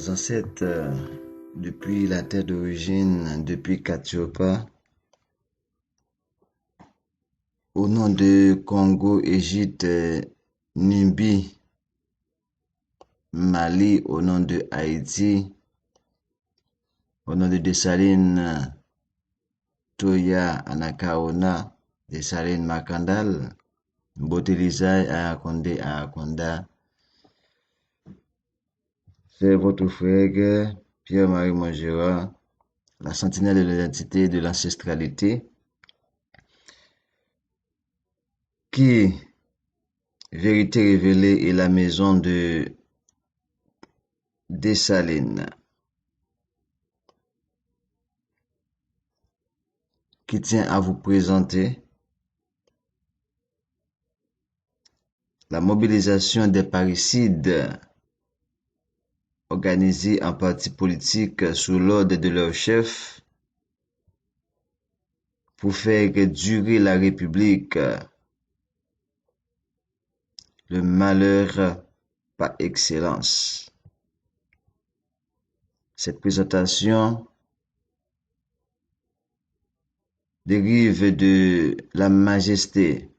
nos ancêtres, depuis la terre d'origine, depuis Katiopa, au nom de Congo, Égypte, Nubie, Mali, au nom de Haïti, au nom de Dessalines, Toya, Anakaona, Dessalines, Makandal, Botelizai, Ayakonda. C'est votre frère Pierre-Marie Mongera, la sentinelle de l'identité et de l'ancestralité, qui, vérité révélée, est la maison de Dessalines, qui tient à vous présenter la mobilisation des parricides organisés en partis politiques sous l'ordre de leur chef pour faire durer la République, le malheur par excellence. Cette présentation dérive de la majesté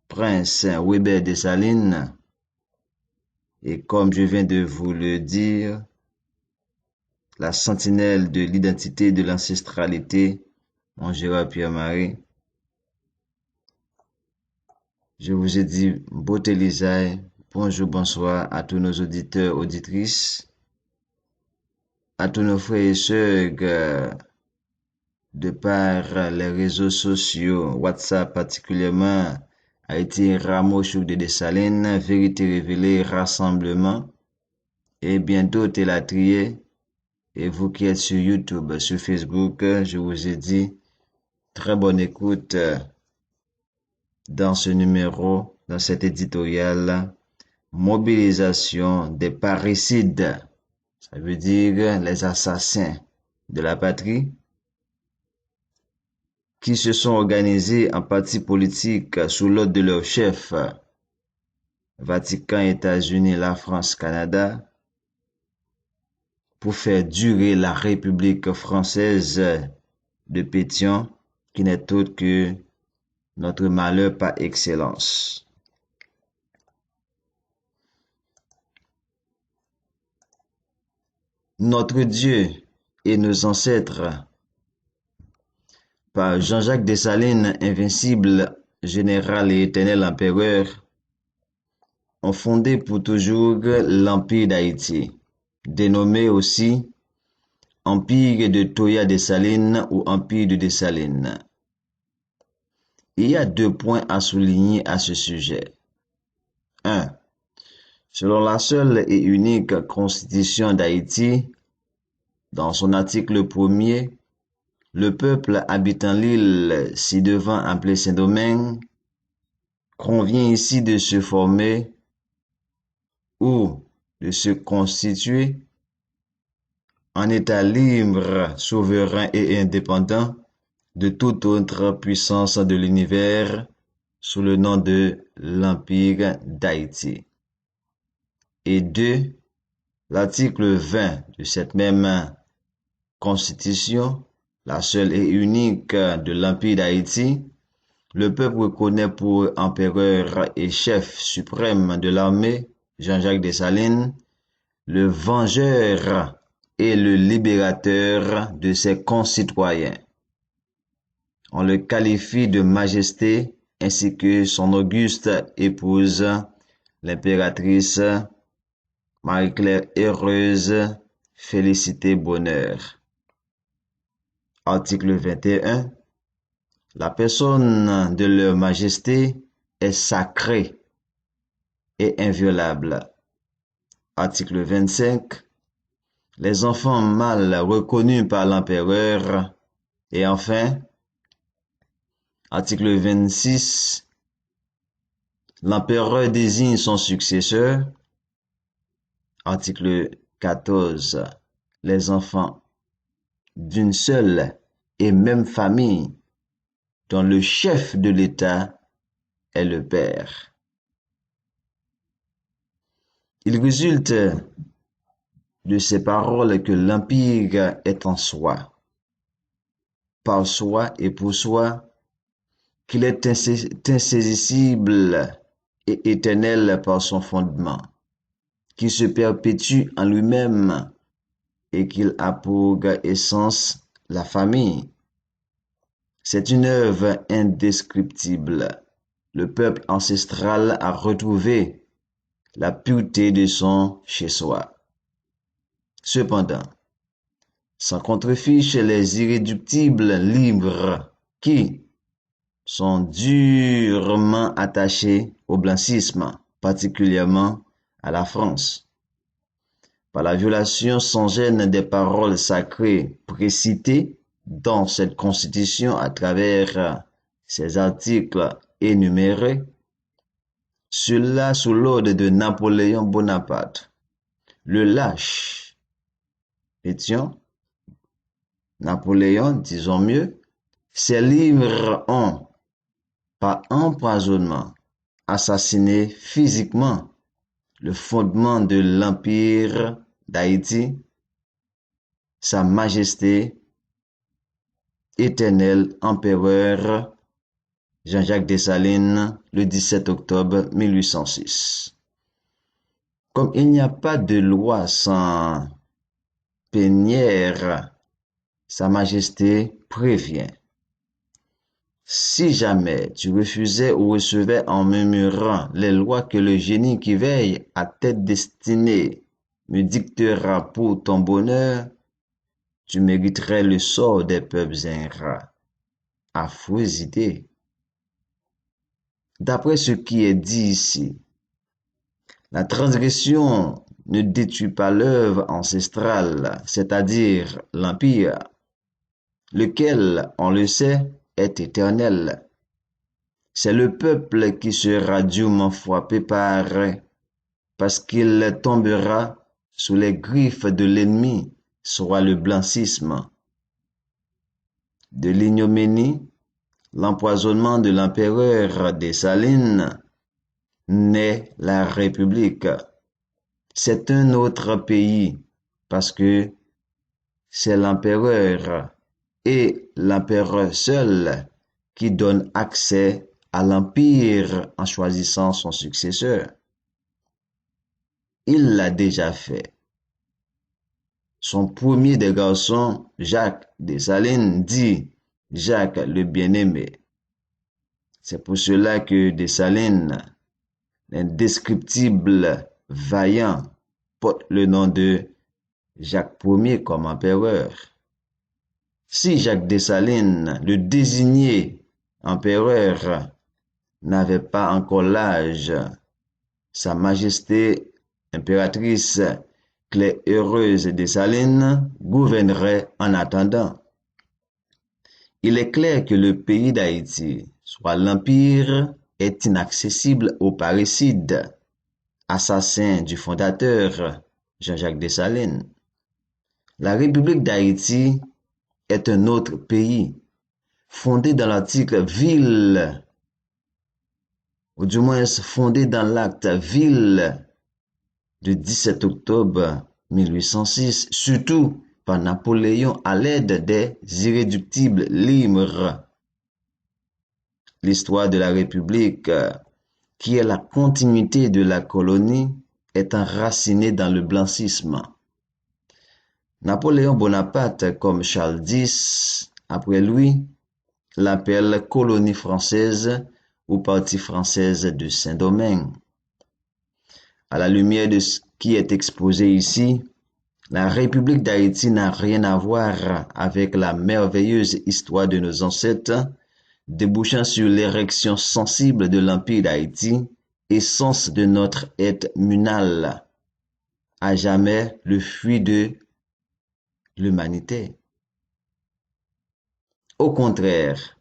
Prince Weber Dessalines et, comme je viens de vous le dire, la sentinelle de l'identité et de l'ancestralité, Mongera Pierre-Marie. Je vous ai dit beauté Lisaï, bonjour, bonsoir à tous nos auditeurs, auditrices, à tous nos frères et sœurs de par les réseaux sociaux, WhatsApp particulièrement, Haïti Ramochou de Dessalines, Vérité Révélée, Rassemblement, et bien d'autres élatriés. Et vous qui êtes sur YouTube, sur Facebook, je vous ai dit très bonne écoute dans ce numéro, dans cet éditorial, mobilisation des parricides, ça veut dire les assassins de la patrie, qui se sont organisés en partis politiques sous l'ordre de leur chef, Vatican, États-Unis, la France, Canada, pour faire durer la République française de Pétion, qui n'est autre que notre malheur par excellence. Notre Dieu et nos ancêtres, par Jean-Jacques Dessalines, invincible, général et éternel empereur, ont fondé pour toujours l'Empire d'Haïti, dénommé aussi Empire de Toya Dessalines ou Empire de Dessalines. Il y a 2 points à souligner à ce sujet. 1. Selon la seule et unique Constitution d'Haïti, dans son article 1er, le peuple habitant l'île ci-devant appelée Saint-Domingue convient ici de se former ou de se constituer en État libre, souverain et indépendant de toute autre puissance de l'univers sous le nom de l'Empire d'Haïti. Et 2. L'article 20 de cette même Constitution, la seule et unique de l'Empire d'Haïti, le peuple reconnaît pour empereur et chef suprême de l'armée, Jean-Jacques Dessalines, le vengeur et le libérateur de ses concitoyens. On le qualifie de majesté ainsi que son auguste épouse, l'impératrice Marie-Claire Heureuse, Félicité Bonheur. Article 21. La personne de leur majesté est sacrée et inviolable. Article 25. Les enfants mâles reconnus par l'empereur. Et enfin, article 26. L'empereur désigne son successeur. Article 14. Les enfants d'une seule et même famille dont le chef de l'État est le père. Il résulte de ces paroles que l'Empire est en soi, par soi et pour soi, qu'il est insaisissable et éternel par son fondement, qui se perpétue en lui-même et qu'il a pour essence la famille. C'est une œuvre indescriptible. Le peuple ancestral a retrouvé la pureté de son chez-soi. Cependant, sans contrefiche les irréductibles livres qui sont durement attachés au blancisme, particulièrement à la France, par la violation sans gêne des paroles sacrées précitées dans cette constitution à travers ses articles énumérés, cela sous l'ordre de Napoléon Bonaparte. Le lâche, Pétion, Napoléon, disons mieux, ces livres ont, par empoisonnement, assassiné physiquement le fondement de l'Empire d'Haïti, Sa Majesté, éternel empereur Jean-Jacques Dessalines, le 17 octobre 1806. Comme il n'y a pas de loi sans plénière, Sa Majesté prévient. Si jamais tu refusais ou recevais en murmurant les lois que le génie qui veille à tête destinée me dictera pour ton bonheur, tu mériterais le sort des peuples ingrats. Affreuse idée. D'après ce qui est dit ici, la transgression ne détruit pas l'œuvre ancestrale, c'est-à-dire l'Empire, lequel, on le sait, est éternel. C'est le peuple qui sera durement frappé parce qu'il tombera sous les griffes de l'ennemi, soit le blancisme. De l'ignominie, l'empoisonnement de l'empereur Dessalines, naît la République. C'est un autre pays parce que c'est l'empereur et l'empereur seul qui donne accès à l'Empire en choisissant son successeur. Il l'a déjà fait. Son premier des garçons, Jacques Dessalines, dit Jacques le bien-aimé. C'est pour cela que Dessalines, l'indescriptible vaillant, porte le nom de Jacques Ier comme empereur. Si Jacques Dessalines, le désigné empereur, n'avait pas encore l'âge, Sa Majesté impératrice Claire Heureuse Dessalines gouvernerait en attendant. Il est clair que le pays d'Haïti, soit l'Empire, est inaccessible aux parricides, assassins du fondateur Jean-Jacques Dessalines. La République d'Haïti est un autre pays, fondé dans l'article ville, ou du moins fondé dans l'acte ville du 17 octobre 1806, surtout par Napoléon à l'aide des irréductibles livres. L'histoire de la République, qui est la continuité de la colonie, est enracinée dans le blancisme. Napoléon Bonaparte, comme Charles X, après lui, l'appelle colonie française ou partie française de Saint-Domingue. À la lumière de ce qui est exposé ici, la République d'Haïti n'a rien à voir avec la merveilleuse histoire de nos ancêtres, débouchant sur l'érection sensible de l'Empire d'Haïti, essence de notre être munal, à jamais le fruit de l'humanité. Au contraire,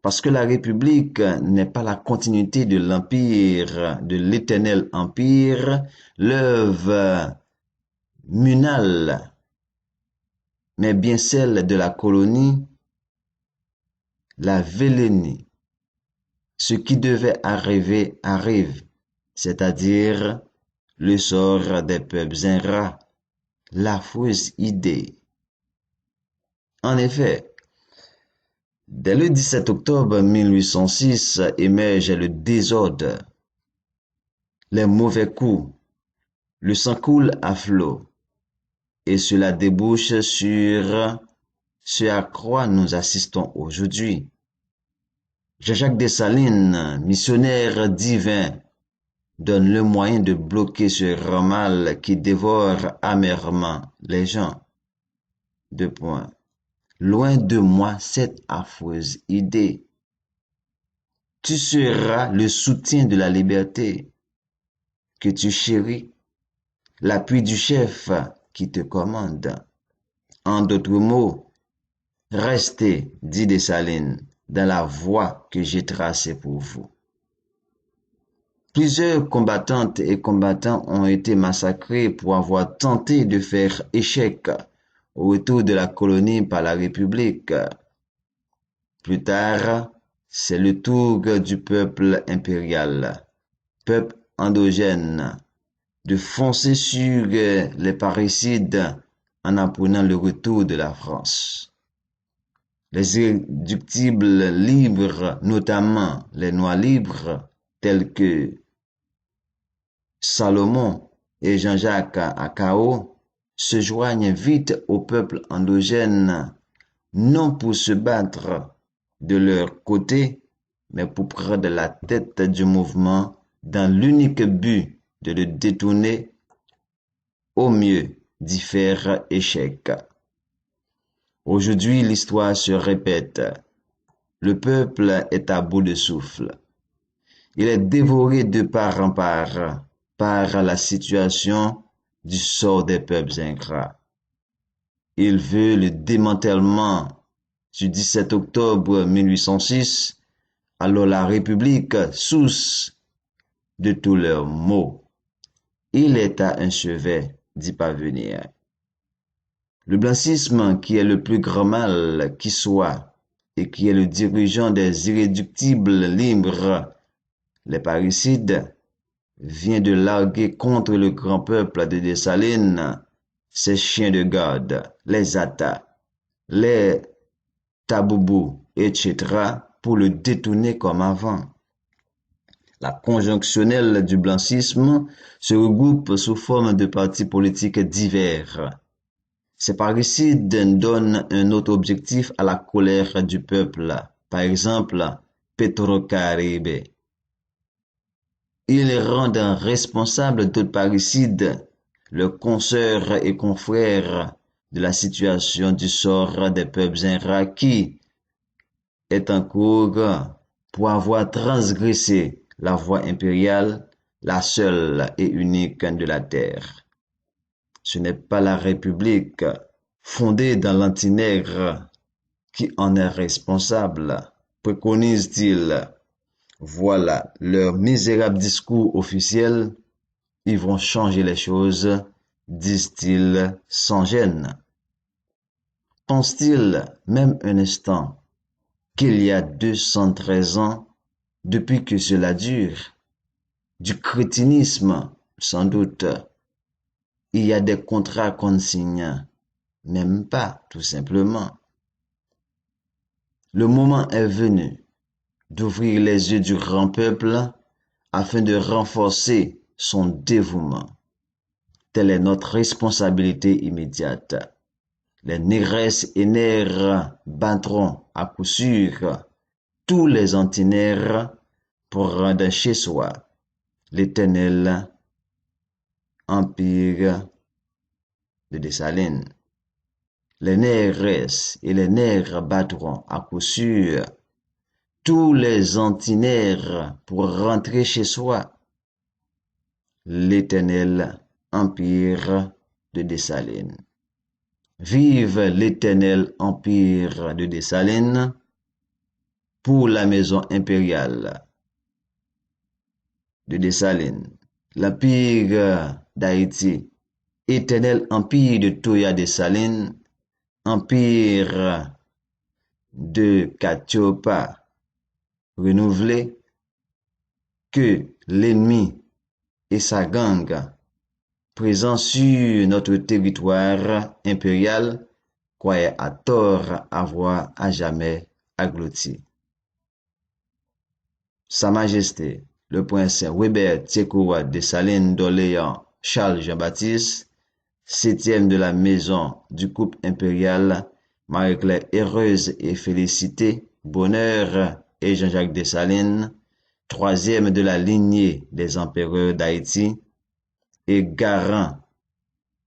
parce que la République n'est pas la continuité de l'Empire, de l'éternel Empire, l'œuvre munale, mais bien celle de la colonie, la vélénie. Ce qui devait arriver arrive, c'est-à-dire le sort des peuples ingrats, l'affreuse idée. En effet, dès le 17 octobre 1806 émerge le désordre, les mauvais coups, le sang coule à flot, et cela débouche sur ce à quoi nous assistons aujourd'hui. Jean-Jacques Dessalines, missionnaire divin, donne le moyen de bloquer ce ramal qui dévore amèrement les gens. Deux points. Loin de moi cette affreuse idée. Tu seras le soutien de la liberté que tu chéris, l'appui du chef qui te commande. En d'autres mots, restez, dit Dessalines, dans la voie que j'ai tracée pour vous. Plusieurs combattantes et combattants ont été massacrés pour avoir tenté de faire échec au retour de la colonie par la République. Plus tard, c'est le tour du peuple impérial, peuple endogène, de foncer sur les parricides en apprenant le retour de la France. Les irréductibles libres, notamment les Noirs libres, tels que Salomon et Jean-Jacques Akao, se joignent vite au peuple endogène, non pour se battre de leur côté, mais pour prendre la tête du mouvement dans l'unique but de le détourner, au mieux d'y faire échec. Aujourd'hui, l'histoire se répète. Le peuple est à bout de souffle. Il est dévoré de part en part par la situation du sort des peuples ingrats. Il veut le démantèlement du 17 octobre 1806, alors la République, source de tous leurs maux. Il est à un chevet d'y parvenir. Le blancisme, qui est le plus grand mal qui soit, et qui est le dirigeant des irréductibles libres, les parricides, vient de larguer contre le grand peuple de Dessalines ses chiens de garde, les Atas, les Taboubou, etc., pour le détourner comme avant. La conjonctionnelle du blancisme se regroupe sous forme de partis politiques divers. Ces parricides donnent un autre objectif à la colère du peuple, par exemple Petrocaribe. Ils rendent responsables d'autres parricides, leurs consoeurs et confrères, de la situation du sort des peuples ingrats qui est en cours pour avoir transgressé la voie impériale, la seule et unique de la terre. Ce n'est pas la République fondée dans l'antinègre qui en est responsable, préconise-t-il. Voilà leur misérable discours officiel. Ils vont changer les choses, disent-ils sans gêne. Pense-t-il même un instant qu'il y a 213 ans, depuis que cela dure, du crétinisme, sans doute, il y a des contrats qu'on signe, même pas, tout simplement. Le moment est venu d'ouvrir les yeux du grand peuple afin de renforcer son dévouement. Telle est notre responsabilité immédiate. Les négresses et nègres battront à coup sûr tous les antinègres pour rendre chez soi l'éternel empire de Dessalines. Les négresses et les nègres battront à coup sûr tous les antinègres pour rentrer chez soi l'éternel empire de Dessalines. Vive l'éternel empire de Dessalines pour la maison impériale de Dessalines, l'empire d'Haïti, éternel empire de Toya Dessalines, empire de Katiopa renouvelé, que l'ennemi et sa gang présents sur notre territoire impérial croyaient à tort avoir à jamais englouti. Sa Majesté, le prince Weber Tsekoua de Salines d'Orléans Charles Jean-Baptiste, septième de la maison du couple impérial, Marie-Claire heureuse et félicitée, Bonheur et Jean-Jacques Dessalines, troisième de la lignée des empereurs d'Haïti et garant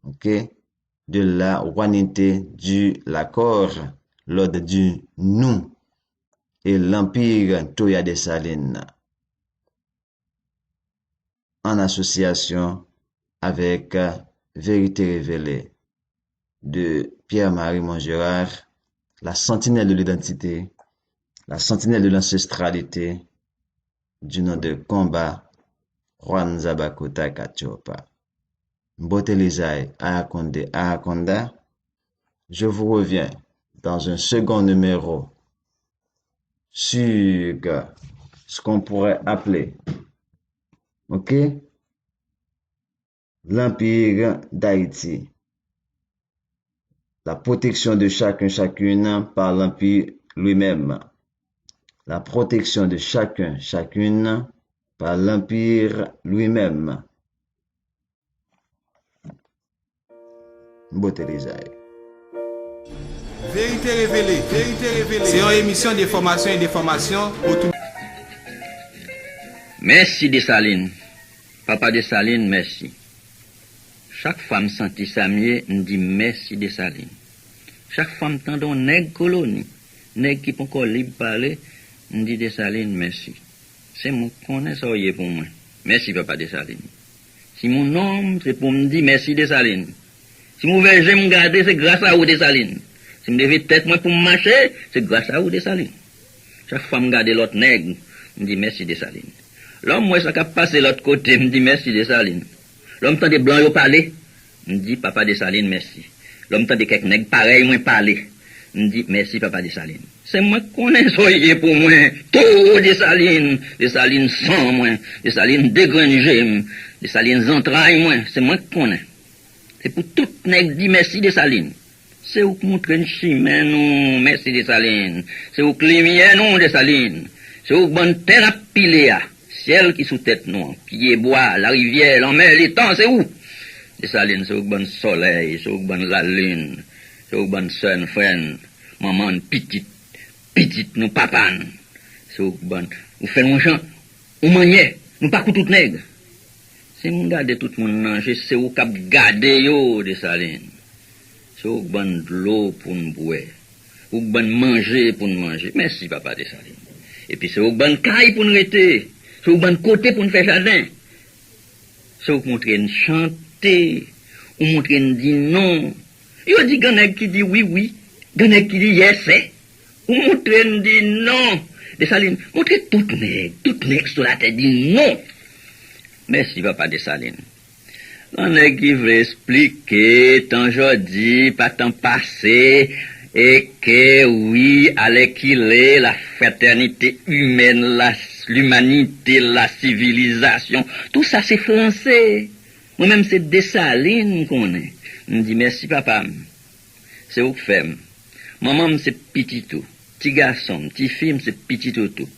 de la royauté du l'accord, l'ordre du nous et l'empire Toya Dessalines, en association avec Vérité révélée de Pierre-Marie Montgérard, la sentinelle de l'identité, la sentinelle de l'ancestralité, du nom de combat, Juan Zabakota Kachopa. Botelizai Ayakonda, je vous reviens dans un second numéro sur ce qu'on pourrait appeler, l'Empire d'Haïti. La protection de chacun, chacune par l'Empire lui-même. La protection de chacun, chacune par l'Empire lui-même. Botelizai. Vérité révélée, vérité révélée. C'est une émission d'information et d'information pour tout. Merci Dessalines. Papa Dessalines, merci. Chaque femme sentit sa mieux, nous dit merci Dessalines. Chaque femme tendon nèg colonie, nèg qui peut encore libre parler, nous dit Dessalines, merci. C'est mon connaît ça pour moi. Merci Papa Dessalines. Si mon nom, c'est pour me dire merci Dessalines. Si mon verger me garder, c'est grâce à vous Dessalines. Si me devais tête moi pour me marcher, c'est grâce à vous Dessalines. Chaque fois me garder l'autre nègre, me dit merci Dessalines. L'homme moi ça qui passé l'autre côté, me dit merci Dessalines. L'homme tend des blancs yo parler, me dit papa Dessalines merci. L'homme tend des quelques nègres pareil moi parler, me dit merci papa Dessalines. C'est moi connais soyez pour moi, tout Dessalines, Dessalines sans moi, Dessalines dégrangé, Dessalines entrailles moi, c'est moi connais. C'est pour tout nègre dit merci Dessalines. C'est où que montre une chimère nous, merci Dessalines. C'est où que lumière nous Dessalines. C'est où que bonne terre à piler à. Ciel qui sous tête nous, pied bois, la rivière, la mer, les temps, c'est où? Dessalines, c'est où que bonne soleil, c'est où que bonne la lune, c'est où que bonne son, frère, maman, petite, nous papa. C'est où que bonne, ou fait mon chant, ou manier, nous pas tout nègre. C'est mon garder tout le monde manger, c'est où cap garder yo, Dessalines. C'est où bonne de l'eau pour nous boire, ou bonne manger pour nous manger. Merci papa Dessalines. Et puis c'est où bonne caille pour nous rester, c'est où bonne côté pour nous faire jardin. C'est où montrer nous chanter, ou montrer nous dire non. Il y a des gens qui disent oui, des gens qui disent yes, ou montrer nous dire non. Dessalines, montrer tout nègre sur la tête dit non. Merci papa Dessalines. On est qui veut expliquer tant aujourd'hui, pas tant passé, et que oui, allez qu'il est la fraternité humaine, l'humanité, la civilisation, tout ça c'est français. Moi-même c'est Dessalines qu'on est. Je me dis merci papa. C'est où que fait. Maman c'est petit tout. Petit garçon, petit fille c'est petit tout.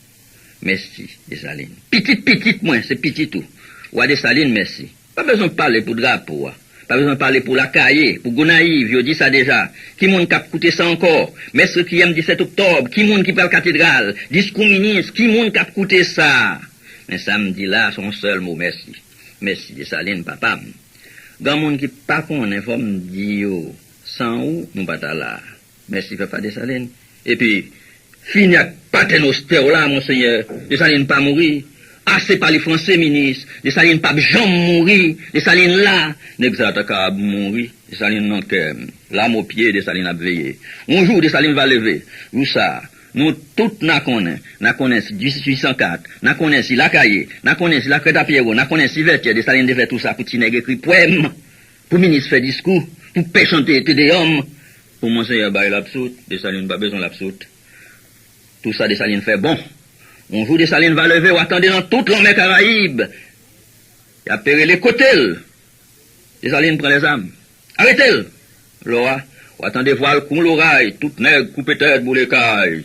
Merci Dessalines. Petite moi c'est petit tout. Ou Dessalines merci. Pas besoin de parler pour drapeau. Pas besoin de parler pour la cahier, pour Gonaïve, je dis ça déjà. Qui monde qui a coûté ça encore? Mestre qui aime 17 octobre, qui monde qui parle cathédrale, discours ministre, qui monde qui a coûté ça? Mais samedi là, son seul mot, merci. Merci Dessalines, papa. Dans monde qui pas connaît, faut me dire, sans où, nous pas là. Merci papa Dessalines. Et puis, fini avec paternoster là, monseigneur, Dessalines pas mourir. Ah, c'est pas les Français ministres, Dessalines pas jamais mourir, Dessalines là, n'exacte qu'à mourir, Dessalines non que, l'âme au pied, Dessalines a veillé. Un jour, Dessalines va lever, où ça, nous toutes n'a connaît 1804, n'a connaît si la cahier, n'a connaît si la crête à Pierrot, n'a connaît si Vertier, Dessalines devait tout ça pour Tineg écrit poème, pour ministre faire discours, pour paix chanter des hommes, pour monseigneur bail l'absoute, Dessalines pas besoin l'absoute. Tout ça, Dessalines fait bon. Un jour, Dessalines va lever ou attendre dans toute la mer Caraïbe. Il a péré les côtés. Dessalines prend les armes. Arrêtez-le! Là, ou attendez voir le con l'oreille, tout nègre coupé tête pour les cailles.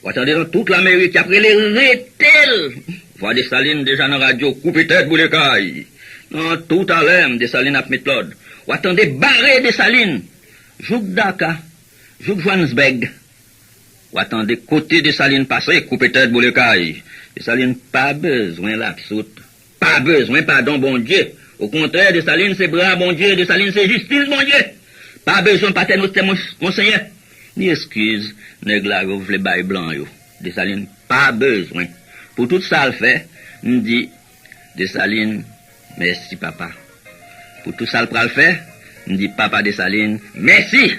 Ou attendez dans toute l'Amérique, après les rétels. Voir Dessalines déjà dans la radio, coupé tête pour les cailles. Non, tout à l'heure, Dessalines a mis l'ordre. Ou attendez barrer Dessalines. Jouk Dakar, Jouk Johannesburg. Ou attendez côté Dessalines passer, coupé tête pour les cailles. Dessalines pas besoin l'absoute. Pas besoin, pardon, bon Dieu. Au contraire, Dessalines c'est bras, bon Dieu. Dessalines c'est justice, bon Dieu. Pas besoin, paternoster, monseigneur. Ni excuse, nèg la vle bail blanc yo. Dessalines, pas besoin. Pour tout ça le fait, me dit, Dessalines, merci papa. Pour tout ça le fait, me dit papa Dessalines, merci.